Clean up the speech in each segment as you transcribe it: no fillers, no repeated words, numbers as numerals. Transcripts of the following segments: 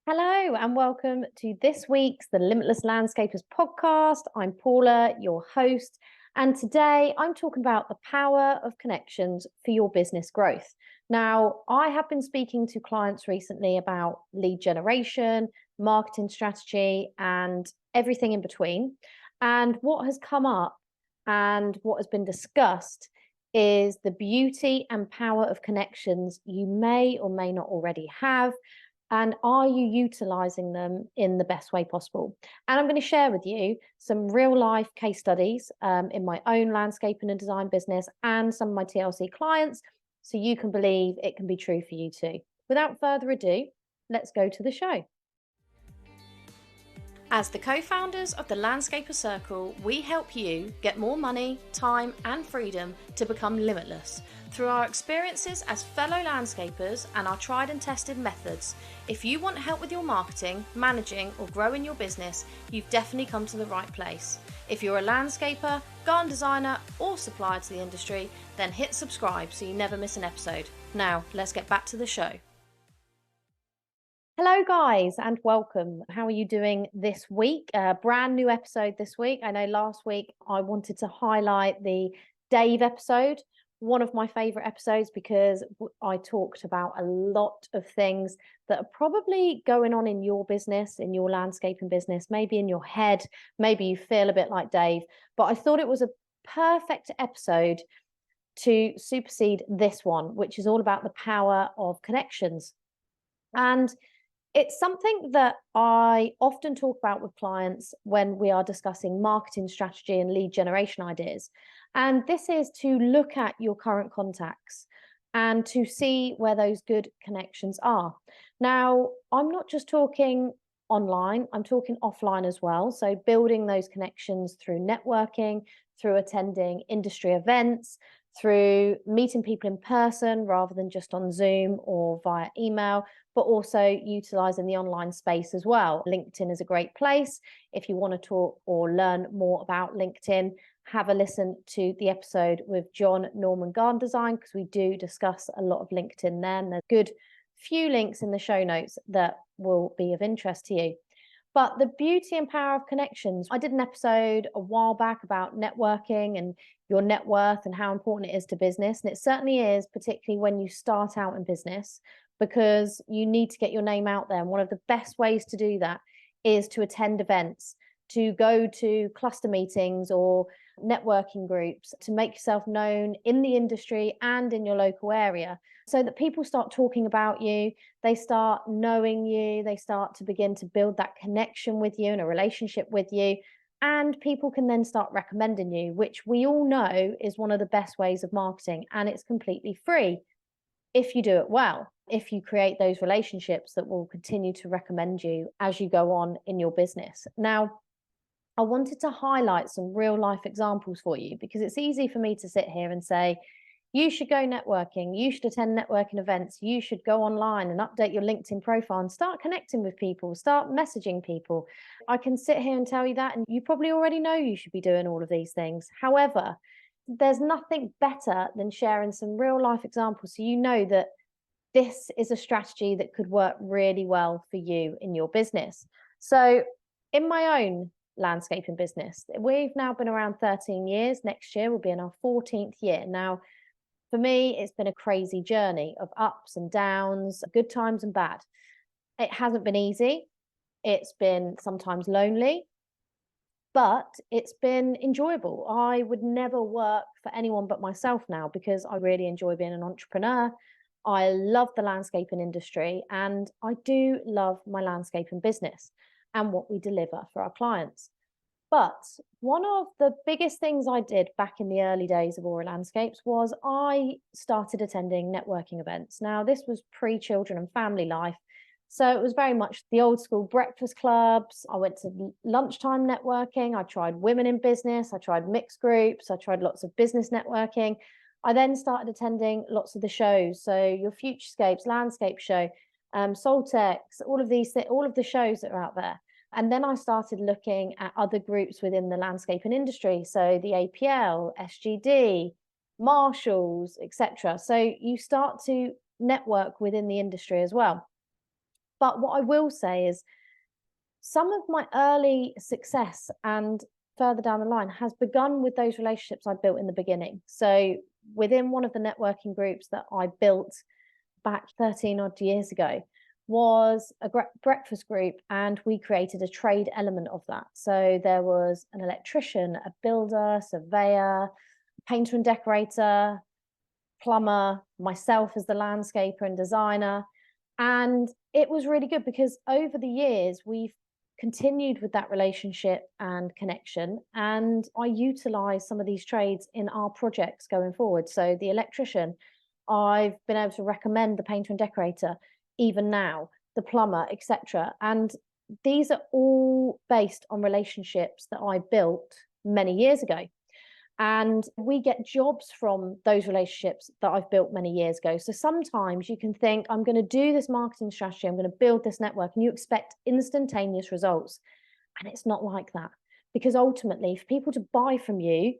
Hello and welcome to this week's The Limitless Landscapers podcast. I'm Paula, your host, and today I'm talking about the power of connections for your business growth. Now, I have been speaking to clients recently about lead generation, marketing strategy, and everything in between. And what has come up and what has been discussed is the beauty and power of connections you may or may not already have, and are you utilizing them in the best way possible? And I'm going to share with you some real life case studies in my own landscaping and design business and some of my TLC clients, so you can believe it can be true for you too. Without further ado, let's go to the show. As the co-founders of the Landscaper Circle, we help you get more money, time and freedom to become limitless through our experiences as fellow landscapers and our tried and tested methods. If you want help with your marketing, managing or growing your business, you've definitely come to the right place. If you're a landscaper, garden designer or supplier to the industry, then hit subscribe so you never miss an episode. Now, let's get back to the show. Hello, guys, and welcome. How are you doing this week? Brand new episode this week. I know last week I wanted to highlight the Dave episode, one of my favorite episodes, because I talked about a lot of things that are probably going on in your business, in your landscaping business, maybe in your head, maybe you feel a bit like Dave, but I thought it was a perfect episode to supersede this one, which is all about the power of connections. And it's something that I often talk about with clients when we are discussing marketing strategy and lead generation ideas. And this is to look at your current contacts and to see where those good connections are. Now, I'm not just talking online, I'm talking offline as well. So building those connections through networking, through attending industry events, through meeting people in person rather than just on Zoom or via email, but also utilizing the online space as well. LinkedIn is a great place. If you want to talk or learn more about LinkedIn, have a listen to the episode with John Norman Garden Design, because we do discuss a lot of LinkedIn there, and there's a good few links in the show notes that will be of interest to you. But the beauty and power of connections. I did an episode a while back about networking and your net worth and how important it is to business. And it certainly is, particularly when you start out in business, because you need to get your name out there. And one of the best ways to do that is to attend events, to go to cluster meetings or networking groups, to make yourself known in the industry and in your local area, so that people start talking about you, they start knowing you, they start to begin to build that connection with you and a relationship with you. And people can then start recommending you, which we all know is one of the best ways of marketing. And it's completely free if you do it well, if you create those relationships that will continue to recommend you as you go on in your business. Now, I wanted to highlight some real life examples for you, because it's easy for me to sit here and say, you should go networking, you should attend networking events, you should go online and update your LinkedIn profile and start connecting with people, start messaging people. I can sit here and tell you that, and you probably already know you should be doing all of these things. However, there's nothing better than sharing some real life examples so you know that this is a strategy that could work really well for you in your business. So in my own landscaping business, we've now been around 13 years. Next year will be in our 14th year. Now, for me, it's been a crazy journey of ups and downs, good times and bad. It hasn't been easy. It's been sometimes lonely, but it's been enjoyable. I would never work for anyone but myself now, because I really enjoy being an entrepreneur. I love the landscaping industry, and I do love my landscaping business and what we deliver for our clients. But one of the biggest things I did back in the early days of Aura Landscapes was I started attending networking events. Now, this was pre-children and family life, so it was very much the old school breakfast clubs. I went to lunchtime networking. I tried women in business. I tried mixed groups. I tried lots of business networking. I then started attending lots of the shows. So your Futurescapes, Landscape Show, Soltex, all of the shows that are out there. And then I started looking at other groups within the landscaping industry. So the APL, SGD, Marshalls, etc. So you start to network within the industry as well. But what I will say is some of my early success and further down the line has begun with those relationships I built in the beginning. So within one of the networking groups that I built back 13 odd years ago was a breakfast group, and we created a trade element of that. So there was an electrician, a builder, surveyor, painter and decorator, plumber, myself as the landscaper and designer. And it was really good because over the years we've continued with that relationship and connection, and I utilize some of these trades in our projects going forward. So the electrician, I've been able to recommend the painter and decorator even now, the plumber, etc. And these are all based on relationships that I built many years ago. And we get jobs from those relationships that I've built many years ago. So sometimes you can think, I'm going to do this marketing strategy, I'm going to build this network, and you expect instantaneous results. And it's not like that. Because ultimately, for people to buy from you,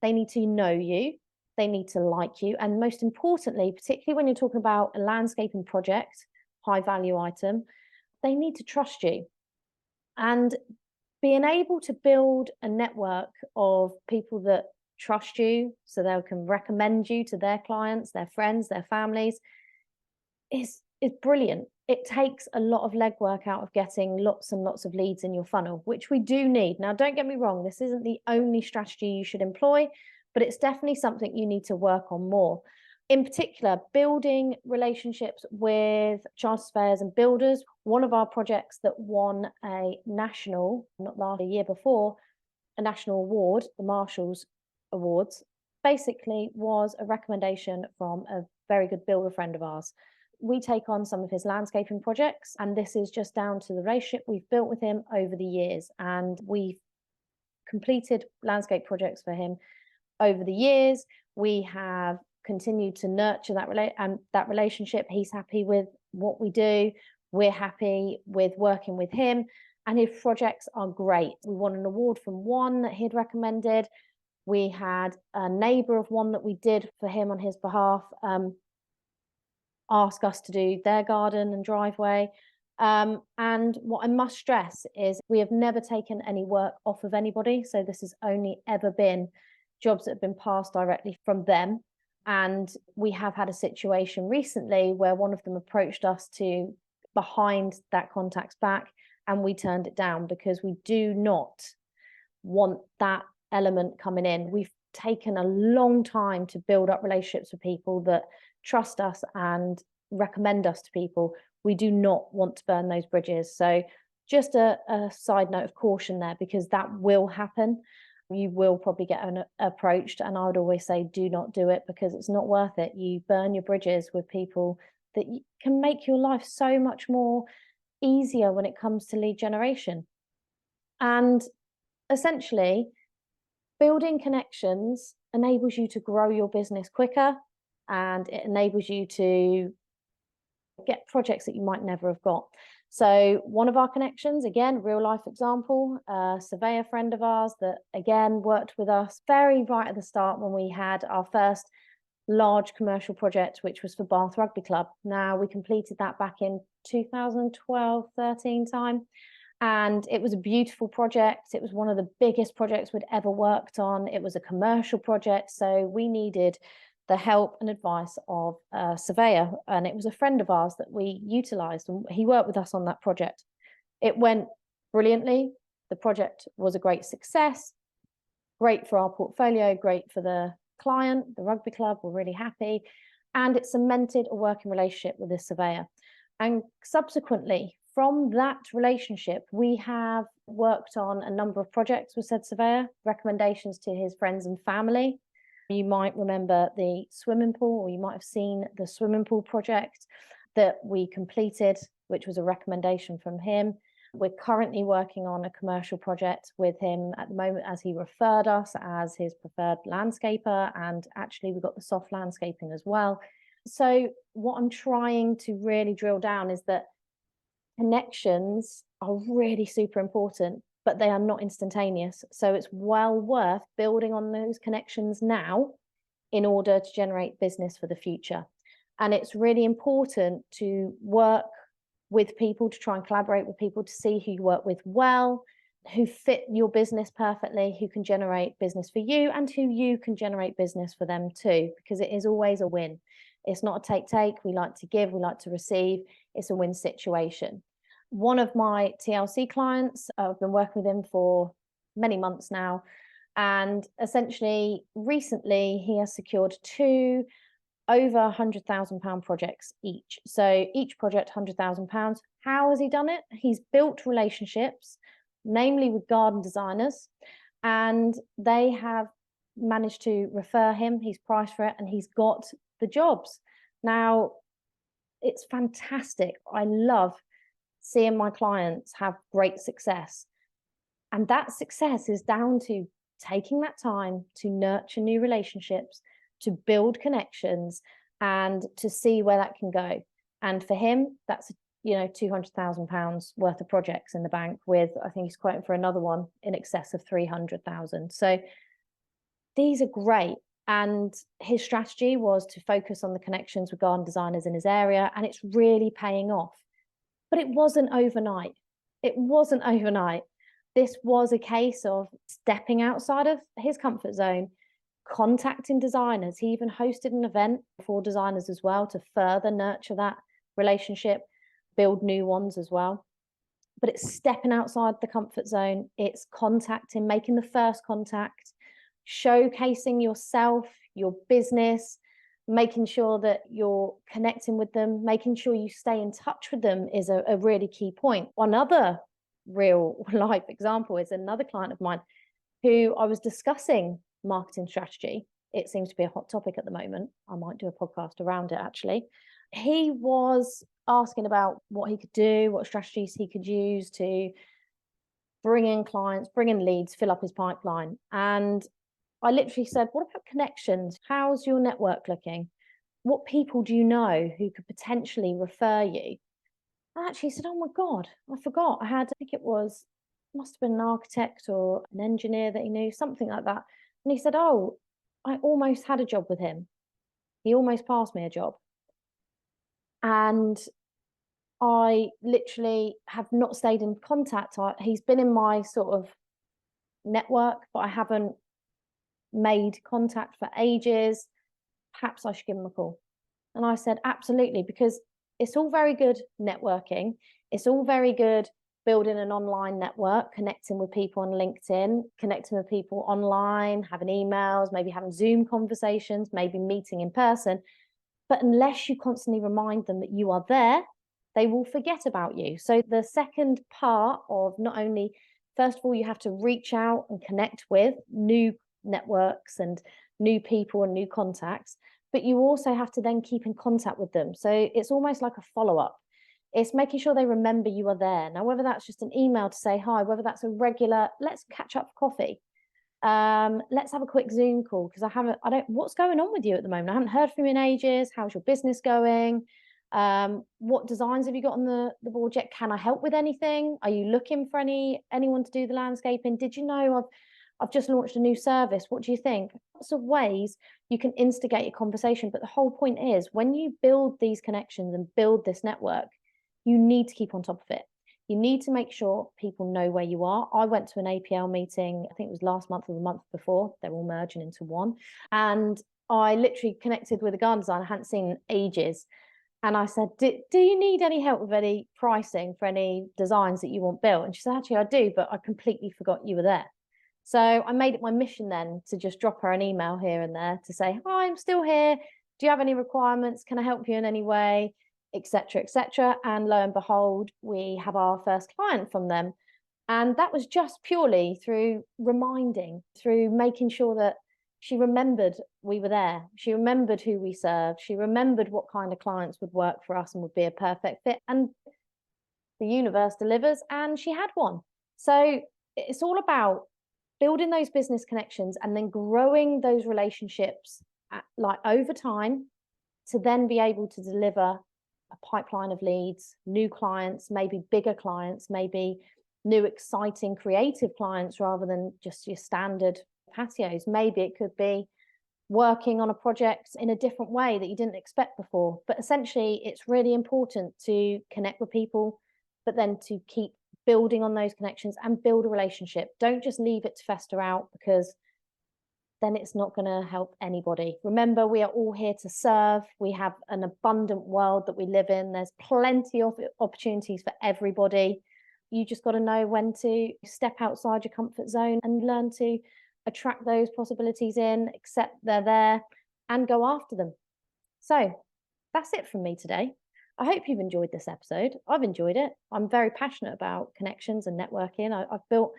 they need to know you, they need to like you. And most importantly, particularly when you're talking about a landscaping project, high value item, they need to trust you. And being able to build a network of people that trust you so they can recommend you to their clients, their friends, their families is brilliant. It takes a lot of legwork out of getting lots and lots of leads in your funnel, which we do need. Now, don't get me wrong, this isn't the only strategy you should employ, but it's definitely something you need to work on more. In particular, building relationships with chartered surveyors and builders. One of our projects that won a national, not last year before, a national award, the Marshall's Awards, basically was a recommendation from a very good builder friend of ours. We take on some of his landscaping projects, and this is just down to the relationship we've built with him over the years. And we've completed landscape projects for him over the years. We have continued to nurture that relationship. He's happy with what we do. We're happy with working with him, and his projects are great. We won an award from one that he'd recommended. We had a neighbour of one that we did for him on his behalf ask us to do their garden and driveway. And what I must stress is we have never taken any work off of anybody. So this has only ever been jobs that have been passed directly from them. And we have had a situation recently where one of them approached us to behind that contact's back, and we turned it down because we do not want that element coming in. We've taken a long time to build up relationships with people that trust us and recommend us to people. We do not want to burn those bridges. So just a side note of caution there, because that will happen. You will probably get approached, and I would always say do not do it, because it's not worth it. You burn your bridges with people that can make your life so much more easier when it comes to lead generation. And essentially, building connections enables you to grow your business quicker, and it enables you to get projects that you might never have got. So one of our connections, again, real life example, a surveyor friend of ours that again worked with us very right at the start when we had our first large commercial project, which was for Bath Rugby Club. Now, we completed that back in 2012-13 time. And it was a beautiful project. It was one of the biggest projects we'd ever worked on. It was a commercial project. So we needed the help and advice of a surveyor. And it was a friend of ours that we utilized. And he worked with us on that project. It went brilliantly. The project was a great success. Great for our portfolio, great for the client, the rugby club. We're really happy. And it cemented a working relationship with this surveyor. And subsequently, from that relationship, we have worked on a number of projects with said surveyor, recommendations to his friends and family. You might remember the swimming pool, or you might have seen the swimming pool project that we completed, which was a recommendation from him. We're currently working on a commercial project with him at the moment, as he referred us as his preferred landscaper. And actually, we've got the soft landscaping as well. So what I'm trying to really drill down is that connections are really super important, but they are not instantaneous. So it's well worth building on those connections now in order to generate business for the future. And it's really important to work with people, to try and collaborate with people, to see who you work with well, who fit your business perfectly, who can generate business for you and who you can generate business for them too, because it is always a win. It's not a take. We like to give, we like to receive. It's a win situation. One of my TLC clients, I've been working with him for many months now, and essentially recently he has secured 2 over £100,000 projects each. So each project £100,000. How has he done it? He's built relationships, namely with garden designers, and they have managed to refer him. He's priced for it and he's got the jobs. Now, it's fantastic. I love seeing my clients have great success. And that success is down to taking that time to nurture new relationships, to build connections, and to see where that can go. And for him, that's £200,000 worth of projects in the bank, with, I think he's quoting for another one in excess of 300,000. So these are great. And his strategy was to focus on the connections with garden designers in his area, and it's really paying off. But it wasn't overnight. It wasn't overnight. This was a case of stepping outside of his comfort zone, contacting designers. He even hosted an event for designers as well to further nurture that relationship, build new ones as well. But it's stepping outside the comfort zone. It's contacting, making the first contact, showcasing yourself, your business, making sure that you're connecting with them, making sure you stay in touch with them is a really key point. Another real life example is another client of mine who I was discussing marketing strategy. It seems to be a hot topic at the moment. I might do a podcast around it, actually. He was asking about what he could do, what strategies he could use to bring in clients, bring in leads, fill up his pipeline. And I literally said, what about connections? How's your network looking? What people do you know who could potentially refer you? And actually said, oh my God, I forgot. I think must have been an architect or an engineer that he knew, something like that. And he said, oh, I almost had a job with him. He almost passed me a job. And I literally have not stayed in contact. He's been in my sort of network, but I haven't made contact for ages. Perhaps I should give him a call. And I said, absolutely, because it's all very good networking. It's all very good building an online network, connecting with people on LinkedIn, connecting with people online, having emails, maybe having Zoom conversations, maybe meeting in person. But unless you constantly remind them that you are there, they will forget about you. So the second part of not only, first of all, you have to reach out and connect with new networks and new people and new contacts, but you also have to then keep in contact with them. So it's almost like a follow-up. It's making sure they remember you are there. Now, whether that's just an email to say hi, whether that's a regular, let's catch up for coffee. Let's have a quick Zoom call, because what's going on with you at the moment? I haven't heard from you in ages. How's your business going? What designs have you got on the board yet? Can I help with anything? Are you looking for anyone to do the landscaping? Did you know I've just launched a new service? What do you think? Lots of ways you can instigate a conversation. But the whole point is, when you build these connections and build this network, you need to keep on top of it. You need to make sure people know where you are. I went to an APL meeting, I think it was last month or the month before. They're all merging into one. And I literally connected with a garden designer I hadn't seen in ages. And I said, do you need any help with any pricing for any designs that you want built? And she said, actually, I do, but I completely forgot you were there. So I made it my mission then to just drop her an email here and there to say, hi, I'm still here. Do you have any requirements? Can I help you in any way? Etc., etc. And lo and behold, we have our first client from them. And that was just purely through reminding, through making sure that she remembered we were there. She remembered who we served. She remembered what kind of clients would work for us and would be a perfect fit. And the universe delivers, and she had one. So it's all about building those business connections and then growing those relationships over time, to then be able to deliver a pipeline of leads, new clients, maybe bigger clients, maybe new exciting creative clients rather than just your standard patios. Maybe it could be working on a project in a different way that you didn't expect before. But essentially, it's really important to connect with people, but then to keep building on those connections and build a relationship. Don't just leave it to fester out, because then it's not going to help anybody. Remember, we are all here to serve. We have an abundant world that we live in. There's plenty of opportunities for everybody. You just got to know when to step outside your comfort zone and learn to attract those possibilities in, accept they're there, and go after them. So that's it from me today. I hope you've enjoyed this episode. I've enjoyed it. I'm very passionate about connections and networking. I've built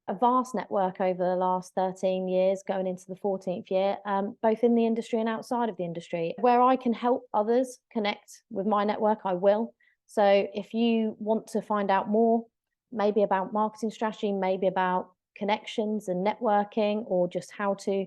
a vast network over the last 13 years, going into the 14th year, both in the industry and outside of the industry. Where I can help others connect with my network, I will. So if you want to find out more, maybe about marketing strategy, maybe about connections and networking, or just how to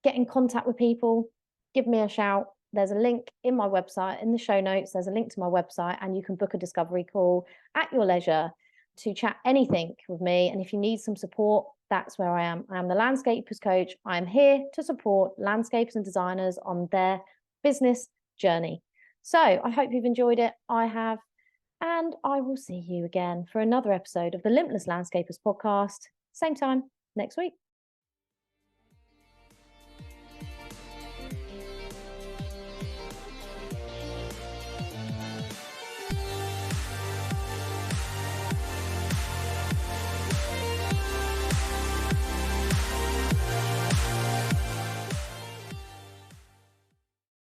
get in contact with people, give me a shout. There's a link in my website, in the show notes, there's a link to my website, and you can book a discovery call at your leisure to chat anything with me. And if you need some support, that's where I am. I am the Landscapers Coach. I'm here to support landscapers and designers on their business journey. So I hope you've enjoyed it. I have. And I will see you again for another episode of the Limitless Landscapers podcast, same time next week.